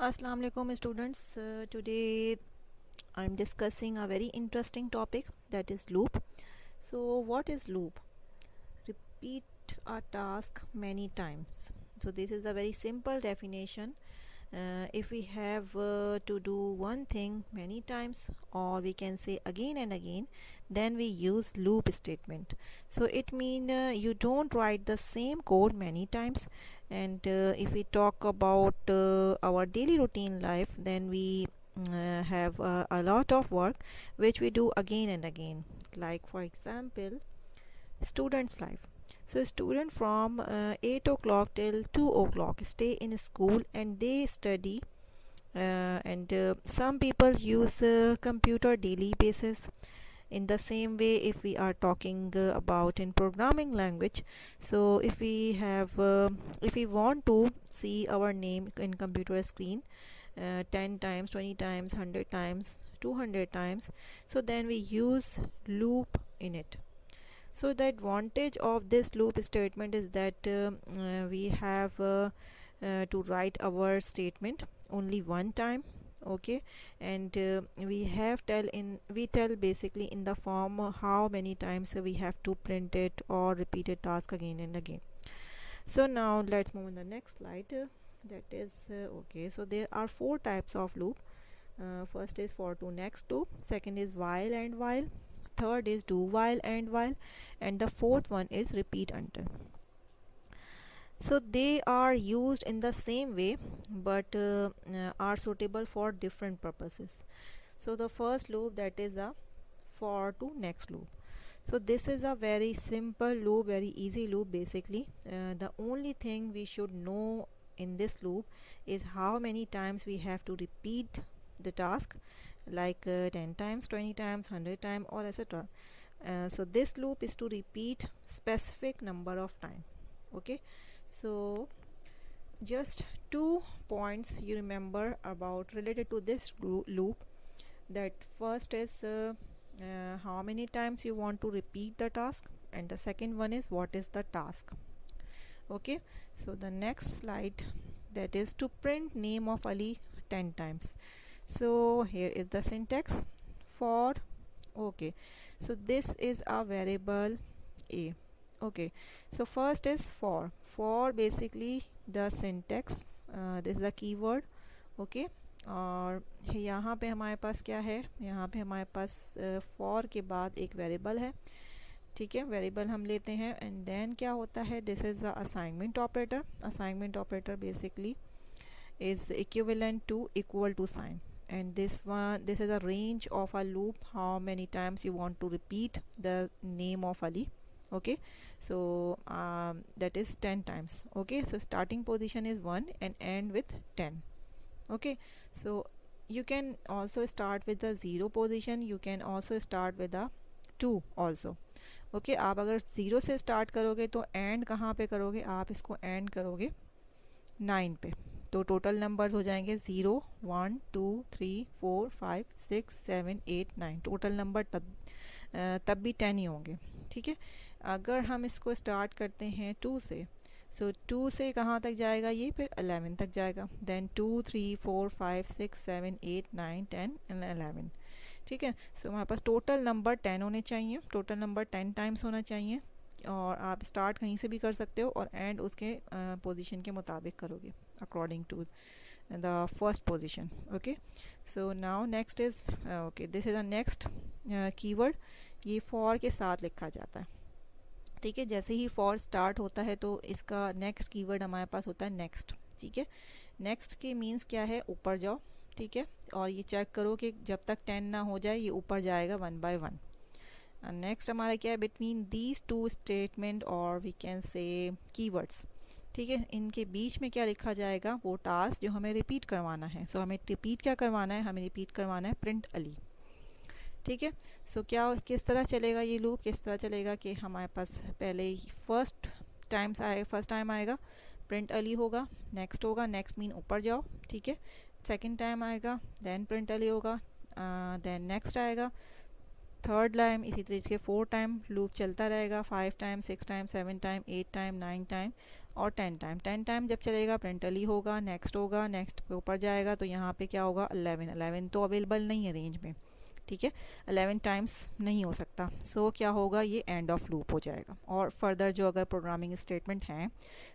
Assalamu alaikum students. Today I'm discussing a very interesting topic, that is loop. So what is loop? Repeat a task many times. So this is a very simple definition. If we have to do one thing many times, or we can say again and again, then we use loop statement. So it means you don't write the same code many times. And if we talk about our daily routine life, then we have a lot of work which we do again and again. Like for example, students life. So student from 8 o'clock till 2 o'clock stay in school and they study, and some people use computer daily basis. In the same way, if we are talking about in programming language, so if we want to see our name in computer screen 10 times, 20 times, 100 times, 200 times, so then we use loop in it. So the advantage of this loop statement is that we have to write our statement only one time. Okay, and we tell basically in the form how many times we have to print it or repeat a task again and again. So now let's move on the next slide. That is okay, so there are four types of loop. First is for to next loop, second is while and while, third is do while and while, and the fourth one is repeat until. So they are used in the same way, but are suitable for different purposes. So the first loop, that is a for to next loop. So this is a very simple loop, very easy loop basically. The only thing we should know in this loop is how many times we have to repeat the task, like 10 times, 20 times, 100 times, or etc. So this loop is to repeat specific number of time. Okay, so just 2 points you remember about related to this loop. That first is how many times you want to repeat the task, and the second one is what is the task. Okay, so the next slide, that is to print name of Ali 10 times. So here is the syntax for. Okay, so this is a variable a. Okay, so first is for basically the syntax, this is the keyword. Okay, और यहाँ पे हमारे पास क्या है, यहाँ पे हमारे पास for के बाद एक वेरिएबल है. ठीक है, वेरिएबल हम लेते हैं, एंड देन क्या होता है, this is the assignment operator. Assignment operator basically is equivalent to equal to sign, and this is a range of a loop, how many times you want to repeat the name of Ali. Okay, so that is 10 times. Okay, so starting position is 1 and end with 10. Okay, so you can also start with the 0 position, you can also start with the 2 also. Okay, आप अगर 0 से start करोगे तो and कहाँ पे करोगे, आप इसको एंड करोगे 9 पे. तो टोटल नंबर्स हो जाएंगे 0 1 2 3 4 5 6 7 8 9. टोटल नंबर तब भी 10 ही होंगे. ठीक है, अगर हम इसको स्टार्ट करते हैं 2 से, सो 2 से कहाँ तक जाएगा ये, फिर 11 तक जाएगा. Then 2 3 4 5 6 7 8 9 10 and 11. ठीक है, सो हमारे पास टोटल नंबर 10 होने चाहिए, टोटल नंबर 10 टाइम्स होना चाहिए. और आप स्टार्ट कहीं से भी कर सकते हो और एंड उसके पोजीशन के मुताबिक करोगे according to the first position. Okay, so now next is okay, this is a next keyword. ये फॉर के साथ लिखा जाता है. ठीक है, जैसे ही फॉर स्टार्ट होता है तो इसका नेक्स्ट कीवर्ड हमारे पास होता है नेक्स्ट. ठीक है, नेक्स्ट के मीन्स क्या है, ऊपर जाओ. ठीक है, और ये चेक करो कि जब तक 10 ना हो जाए ये ऊपर जाएगा 1 by 1. नेक्स्ट हमारा क्या है, बिटवीन दीज टू स्टेटमेंट और वी कैन से कीवर्ड्स. ठीक है, इनके बीच में क्या लिखा जाएगा, वो टास्क जो हमें रिपीट करवाना है. सो हमें रिपीट क्या करवाना है, हमें रिपीट करवाना है प्रिंट अली. ठीक है, सो क्या किस तरह चलेगा ये लूप, किस तरह चलेगा कि हमारे पास पहले फर्स्ट टाइम आएगा प्रिंट अली होगा, नेक्स्ट होगा, नेक्स्ट मीन ऊपर जाओ. ठीक है, सेकेंड टाइम आएगा देन प्रिंट अली होगा, देन नेक्स्ट आएगा, थर्ड टाइम, इसी तरीके से 4 टाइम लूप चलता रहेगा, 5 time, 6 time, 7 time, 8 time, 9 time और 10 टाइम। 10 टाइम जब चलेगा प्रेंटली होगा, नेक्स्ट के ऊपर जाएगा तो यहाँ पे क्या होगा 11 तो अवेलेबल नहीं है रेंज में, ठीक है, 11 टाइम्स नहीं हो सकता। सो क्या होगा, ये एंड ऑफ लूप हो जाएगा और फर्दर जो अगर प्रोग्रामिंग स्टेटमेंट हैं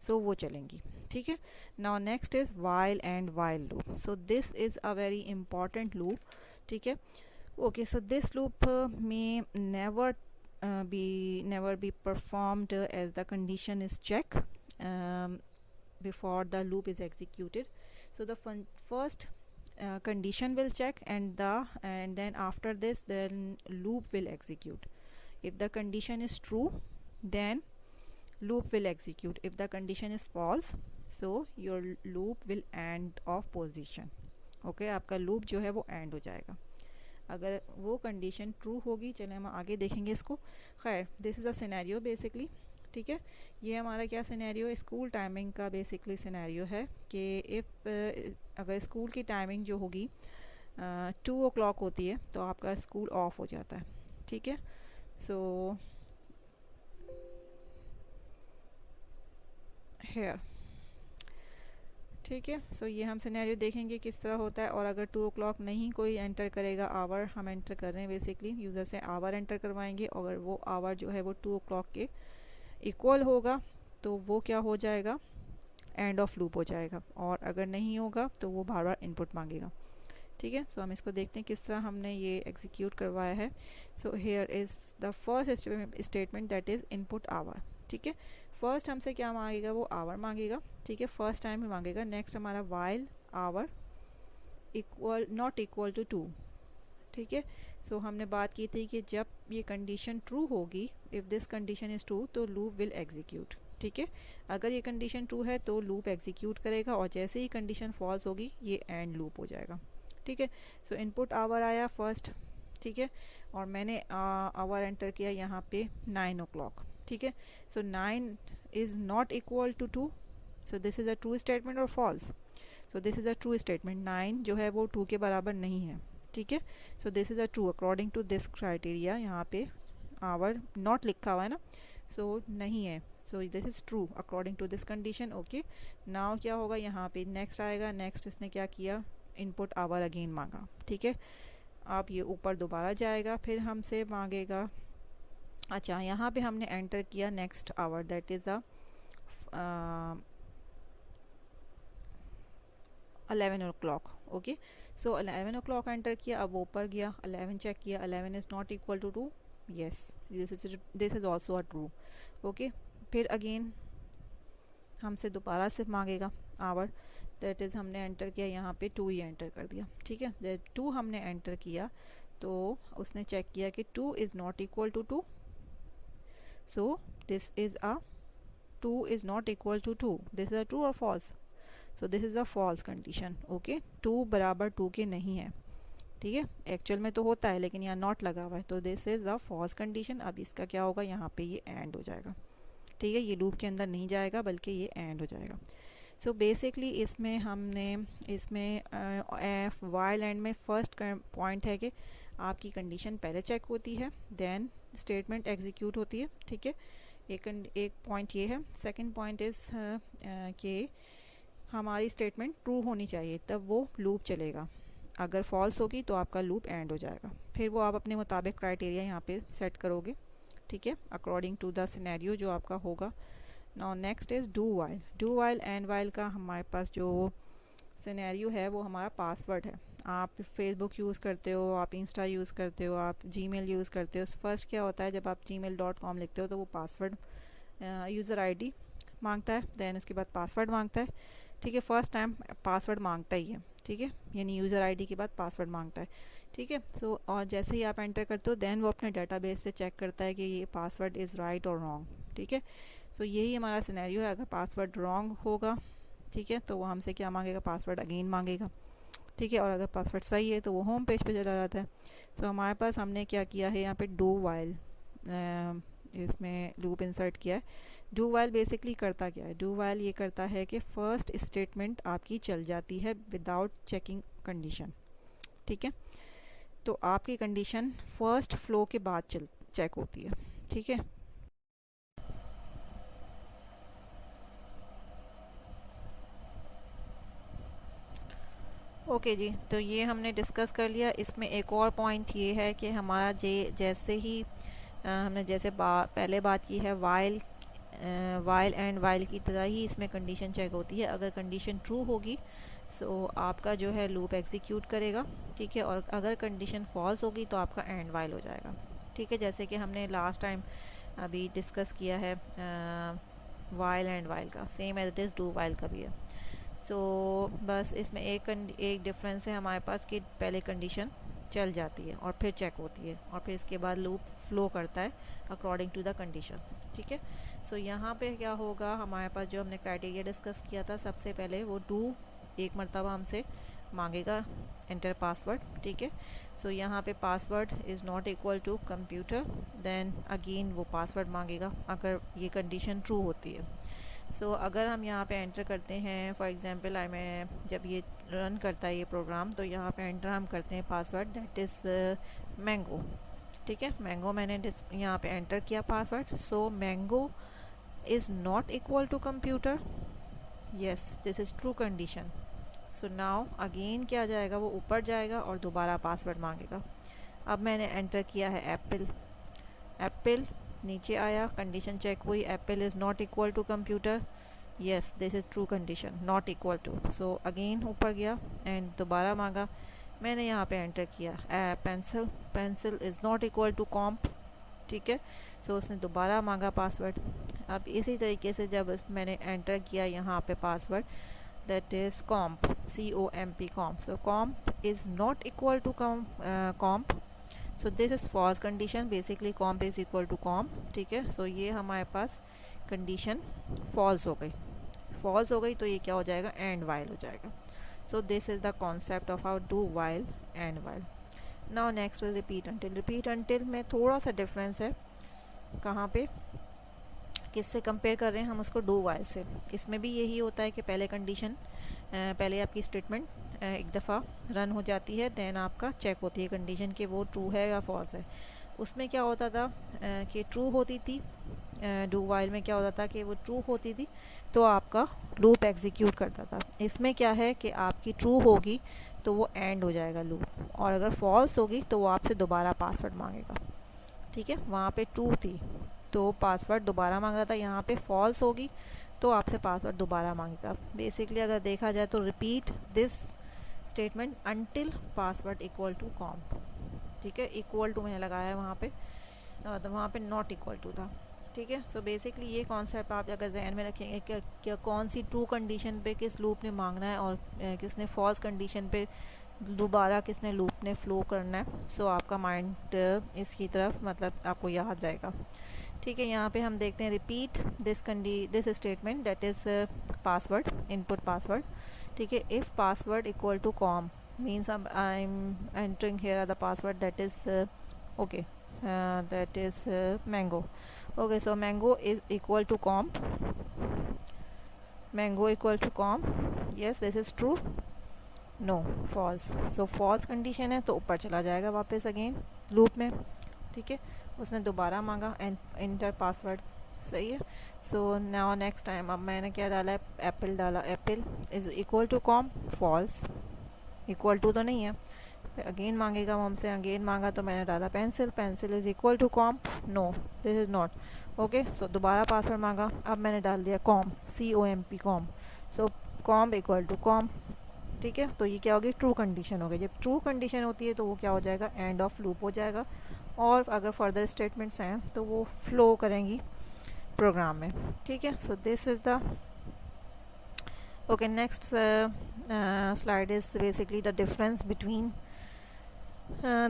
सो वो चलेंगी, ठीक है। Now next is while and while loop. So this is a very important loop, ठीक है। Okay, so this loop may never be performed as the condition is checked before the loop is executed. So the first condition will check and then after this then loop will execute. If the condition is true, then loop will execute. If the condition is false, so your loop will end of position. Okay, आपका loop जो है वो end हो जाएगा अगर वो condition true होगी। चलिए हम आगे देखेंगे इसको। खैर, this is a scenario basically, ठीक है। ये हमारा क्या सिनेरियो है, स्कूल टाइमिंग का बेसिकली सिनेरियो है कि इफ़ अगर स्कूल की टाइमिंग जो होगी 2 o'clock होती है तो आपका स्कूल ऑफ हो जाता है, ठीक है। सो हेयर, ठीक है। सो ये हम सिनेरियो देखेंगे किस तरह होता है। और अगर 2 o'clock नहीं कोई एंटर करेगा, आवर हम एंटर कर रहे हैं बेसिकली, यूज़र से आवर एंटर करवाएंगे, अगर वो आवर जो है वो 2 o'clock के इक्वल होगा तो वो क्या हो जाएगा, एंड ऑफ लूप हो जाएगा। और अगर नहीं होगा तो वो बार बार इनपुट मांगेगा, ठीक है। सो हम इसको देखते हैं किस तरह हमने ये एग्जीक्यूट करवाया है। So here is the first statement that is input hour, ठीक है। फर्स्ट हमसे क्या मांगेगा, वो आवर मांगेगा, ठीक है, फर्स्ट टाइम ही मांगेगा। नेक्स्ट हमारा while hour equal not equal to 2, ठीक है। सो हमने बात की थी कि जब ये कंडीशन ट्रू होगी, if this condition is true तो लूप विल एग्जीक्यूट, ठीक है। अगर ये कंडीशन ट्रू है तो लूप एग्जीक्यूट करेगा और जैसे ही कंडीशन फॉल्स होगी ये एंड लूप हो जाएगा, ठीक है। सो इनपुट आवर आया फर्स्ट, ठीक है, और मैंने आवर एंटर किया यहाँ पे 9 o'clock, ठीक है। So 9 is not equal to 2, so this is a true statement और false. So this is a true statement, 9 जो है वो 2 के बराबर नहीं है, ठीक है। So this is a true according to this criteria. यहाँ पे आवर नॉट लिखा हुआ है ना, सो नहीं है। So this is true according to this condition. Okay, now क्या होगा, यहाँ पे नेक्स्ट आएगा। नेक्स्ट इसने क्या किया, इनपुट आवर अगेन मांगा, ठीक है। अब ये ऊपर दोबारा जाएगा, फिर हमसे मांगेगा। अच्छा, यहाँ पे हमने एंटर किया next hour, that is a 11 o'clock। Okay, so 11 o'clock enter किया, अब ऊपर गया, 11 चेक किया, 11 is not equal to 2, yes this is also a true. Okay, फिर अगेन हमसे दोबारा से मांगेगा आवर, दैट इज़ हमने एंटर किया यहाँ पे 2 ही एंटर कर दिया, ठीक है। जब 2 हमने एंटर किया तो उसने चेक किया कि 2 is not equal to 2, so this is a 2 is not equal to 2, this is a true or false, so this is a false condition। okay, 2 बराबर 2 के नहीं है, ठीक है, एक्चुअल में तो होता है लेकिन यहाँ नॉट लगा हुआ है, तो this is a false condition. अब इसका क्या होगा, यहाँ पे ये एंड हो जाएगा, ठीक है, ये लूप के अंदर नहीं जाएगा बल्कि ये एंड हो जाएगा। सो बेसिकली इसमें हमने वाइल एंड में फर्स्ट पॉइंट है कि आपकी कंडीशन पहले चेक होती है, देन स्टेटमेंट एग्जीक्यूट होती है, ठीक है। एक पॉइंट ये है। सेकंड पॉइंट इज़ कि हमारी स्टेटमेंट ट्रू होनी चाहिए तब वो लूप चलेगा, अगर फॉल्स होगी तो आपका लूप एंड हो जाएगा। फिर वो आप अपने मुताबिक क्राइटेरिया यहाँ पे सेट करोगे, ठीक है, अकॉर्डिंग टू द सिनेरियो जो आपका होगा। Now next is do while. Do while and while का हमारे पास जो सिनेरियो है वो हमारा पासवर्ड है। आप फेसबुक यूज़ करते हो, आप इंस्टा यूज़ करते हो, आप जीमेल यूज़ करते हो। फर्स्ट क्या होता है, जब आप gmail.com लिखते हो तो वो पासवर्ड यूज़र आईडी मांगता है, देन उसके बाद पासवर्ड मांगता है, ठीक है। फर्स्ट टाइम पासवर्ड मांगता ही है, ठीक है, यानी यूज़र आईडी के बाद पासवर्ड मांगता है, ठीक है। सो और जैसे ही आप एंटर करते हो देन वो अपने डेटाबेस से चेक करता है कि ये पासवर्ड इज़ राइट और रॉन्ग, ठीक है। सो यही हमारा सिनेरियो है। अगर पासवर्ड रॉन्ग होगा, ठीक है, तो वो हमसे क्या मांगेगा, पासवर्ड अगेन मांगेगा, ठीक है। और अगर पासवर्ड सही है तो वो होम पेज पे चला जाता है। सो हमारे पास हमने क्या किया है, यहाँ पे डू वाइल इसमें लूप इंसर्ट किया है। डू वाइल बेसिकली करता क्या है, डू वाइल ये करता है कि फर्स्ट स्टेटमेंट आपकी चल जाती है विदाउट चेकिंग कंडीशन, ठीक है। तो आपकी कंडीशन फर्स्ट फ्लो के बाद चेक होती है, ठीक है। ओके जी, तो ये हमने डिस्कस कर लिया। इसमें एक और पॉइंट ये है कि हमारा जैसे ही हमने जैसे पहले बात की है वाइल एंड वाइल की तरह ही इसमें कंडीशन चेक होती है। अगर कंडीशन ट्रू होगी सो आपका जो है लूप एग्जीक्यूट करेगा, ठीक है, और अगर कंडीशन फॉल्स होगी तो आपका एंड वाइल हो जाएगा, ठीक है। जैसे कि हमने लास्ट टाइम अभी डिस्कस किया है वाइल एंड वाइल का, same as it is do while का भी है। सो बस इसमें एक डिफरेंस है हमारे पास कि पहले कंडीशन चल जाती है और फिर चेक होती है और फिर इसके बाद लूप फ्लो करता है अकॉर्डिंग टू द कंडीशन, ठीक है। सो यहाँ पे क्या होगा, हमारे पास जो हमने क्राइटेरिया डिस्कस किया था, सबसे पहले वो डू एक मरतबा हमसे मांगेगा एंटर पासवर्ड, ठीक है। सो यहाँ पे password is not equal to computer, then again वो पासवर्ड मांगेगा अगर ये कंडीशन ट्रू होती है। सो अगर हम यहाँ पे एंटर करते हैं, फॉर एग्जांपल मैं जब ये रन करता है ये प्रोग्राम, तो यहाँ पे एंटर हम करते हैं पासवर्ड दैट इज़ मैंगो, ठीक है। मैंगो मैंने यहाँ पे एंटर किया password. So mango is not equal to computer, yes this is true condition. So now again क्या जाएगा, वो ऊपर जाएगा और दोबारा पासवर्ड मांगेगा। अब मैंने एंटर किया है एप्पल, एप्पल नीचे आया, कंडीशन चेक हुई, apple is not equal to computer, yes this is true condition, not equal to. So again ऊपर गया एंड दोबारा मांगा, मैंने यहाँ पे एंटर किया pencil, pencil is not equal to comp, ठीक है। सो उसने दोबारा मांगा पासवर्ड। अब इसी तरीके से जब मैंने एंटर किया यहाँ पे password that is comp, COMP comp, so comp is not equal to comp, so this is false condition, basically comp is equal to comp, ठीक है। सो ये हमारे पास कंडीशन फॉल्स हो गई, फॉल्स हो गई तो ये क्या हो जाएगा, एंड वाइल हो जाएगा। So this is the concept of our do while and while. Now next is repeat until. Repeat until में थोड़ा सा डिफरेंस है, कहाँ पे, किससे कंपेयर कर रहे हैं हम उसको, डू वाइल से। इसमें भी यही होता है कि पहले कंडीशन पहले आपकी स्टेटमेंट एक दफ़ा रन हो जाती है, देन आपका चेक होती है कंडीशन कि वो ट्रू है या फॉल्स है। उसमें क्या होता था कि ट्रू होती थी, डू वाइल में क्या होता था कि वो ट्रू होती थी तो आपका लूप एग्जीक्यूट करता था। इसमें क्या है कि आपकी ट्रू होगी तो वो एंड हो जाएगा लूप, और अगर फॉल्स होगी तो वो आपसे दोबारा पासवर्ड मांगेगा, ठीक है। वहाँ पे ट्रू थी तो पासवर्ड दोबारा मांग रहा था, यहाँ पे फॉल्स होगी तो आपसे पासवर्ड दोबारा मांगेगा। बेसिकली अगर देखा जाए तो repeat this statement until password equal to comp, ठीक है। इक्वल टू मैंने लगाया है वहाँ पे, तो वहाँ पे नॉट इक्वल टू था, ठीक है। सो बेसिकली ये कॉन्सेप्ट आप अगर जहन में रखेंगे कि क्या कौन सी ट्रू कंडीशन पे किस लूप ने मांगना है और किसने फॉल्स कंडीशन पे दोबारा किसने लूप ने फ्लो करना है, सो आपका माइंड इसकी तरफ मतलब आपको याद रहेगा, ठीक है। यहाँ पे हम देखते हैं repeat this statement that is password, input password, ठीक है। If password equal to com means I am entering here the password that is okay, that is mango. Okay, so mango is equal to comp, mango equal to comp, yes this is true, no false, so false condition है तो ऊपर चला जाएगा वापस again loop में, ठीक है। उसने दोबारा मांगा एंड एंटर पासवर्ड, सही है। सो नाउ नेक्स्ट टाइम अब मैंने क्या डाला है, एप्पल डाला, apple is equal to comp, false, equal to तो नहीं है, अगेन मांगेगा वो हमसे, अगेन मांगा तो मैंने डाला pencil, pencil is equal to comp, no this is not okay. So दोबारा पासवर्ड मांगा, अब मैंने डाल दिया comp, COMP comp, so comp equal to comp, ठीक है। तो ये क्या होगी, ट्रू कंडीशन हो गई। जब ट्रू कंडीशन होती है तो वो क्या हो जाएगा, एंड ऑफ लूप हो जाएगा, और अगर फर्दर स्टेटमेंट्स हैं तो वो फ्लो करेंगी प्रोग्राम में, ठीक है। So this is the okay. Next slide is basically the difference between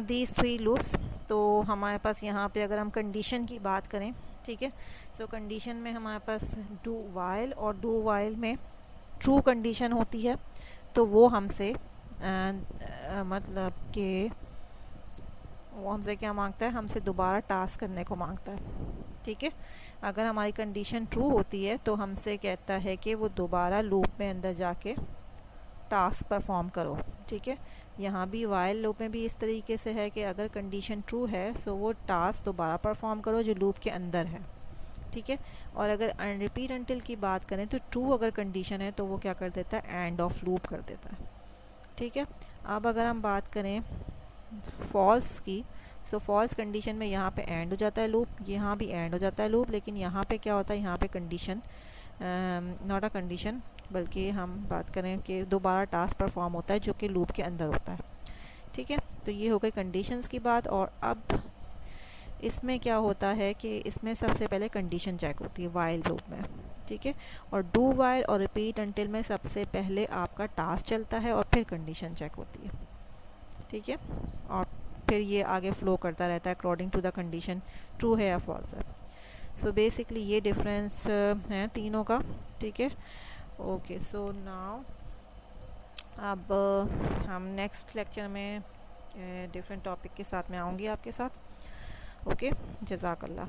these three loops. तो हमारे पास यहाँ पे अगर हम कंडीशन की बात करें, ठीक है, सो कंडीशन में हमारे पास डू वाइल, और डू वाइल में ट्रू कंडीशन होती है तो वो हमसे मतलब कि वो हमसे क्या मांगता है, हमसे दोबारा टास्क करने को मांगता है, ठीक है। अगर हमारी कंडीशन ट्रू होती है तो हमसे कहता है कि वो दोबारा लूप में अंदर जाके टास्क परफॉर्म करो, ठीक है। यहाँ भी वाइल लूप में भी इस तरीके से है कि अगर कंडीशन ट्रू है सो वो टास्क दोबारा परफॉर्म करो जो लूप के अंदर है, ठीक है। और अगर रिपीट अनटिल की बात करें तो ट्रू अगर कंडीशन है तो वो क्या कर देता है, एंड ऑफ लूप कर देता है, ठीक है। अब अगर हम बात करें फॉल्स की, सो फॉल्स कंडीशन में यहाँ पे एंड हो जाता है लूप, यहाँ भी एंड हो जाता है लूप, लेकिन यहाँ पे क्या होता है, यहाँ पे कंडीशन नॉट अ कंडीशन, बल्कि हम बात करें कि दोबारा टास्क परफॉर्म होता है जो कि लूप के अंदर होता है, ठीक है। तो ये हो गई कंडीशंस की बात। और अब इसमें क्या होता है कि इसमें सबसे पहले कंडीशन चेक होती है वाइल लूप में, ठीक है। और डू वाइल और रिपीट अनटिल में सबसे पहले आपका टास्क चलता है और फिर कंडीशन चेक होती है, ठीक है। और फिर ये आगे फ्लो करता रहता है according to the condition true है या फॉल्स है। सो बेसिकली ये डिफरेंस है तीनों का, ठीक है। ओके, सो नाउ अब हम नेक्स्ट लेक्चर में डिफरेंट टॉपिक के साथ में आऊँगी आपके साथ। ओके, जज़ाकल्लाह।